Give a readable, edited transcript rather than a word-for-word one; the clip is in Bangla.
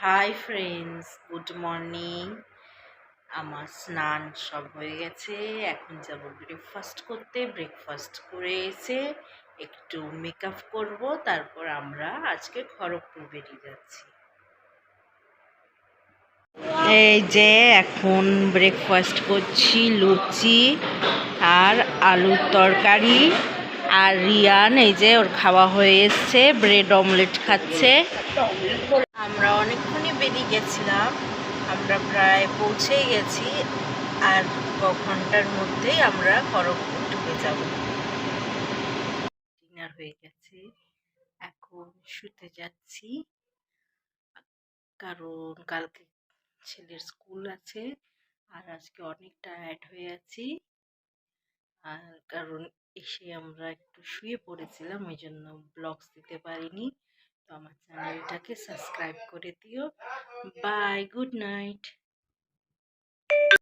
Hi friends, good morning. আমার স্নান সব হয়ে গেছে। এখন যাব ব্রেকফাস্ট করতে। ব্রেকফাস্ট করে এসে একটু মেকআপ করব, তারপর আমরা আজকে খড়গপুর বেরিয়ে যাচ্ছি। এই যে এখন ব্রেকফাস্ট করছি, লুচি আর আলুর তরকারি। আর রিয়ান এই যে ওর খাওয়া হয়ে এসছে, ব্রেড অমলেট খাচ্ছে। আমরা অনেকক্ষণই বেরিয়ে গেছিলাম, আমরা প্রায় পৌঁছেই গেছি। আর ঘন্টার মধ্যেই আমরা খড়গপুর ঢুকে যাব। ডিনার হয়ে গেছে, এখন শুতে যাচ্ছি, কারণ কালকে ছেলের স্কুল আছে। আর আজকে অনেক টায়ার্ড হয়ে আছি, আর কারণ এসে আমরা একটু শুয়ে পড়েছিলাম, ওই জন্য ব্লগস দিতে পারিনি। তো আমার চ্যানেলটাকে সাবস্ক্রাইব করে দিও। Bye, good night.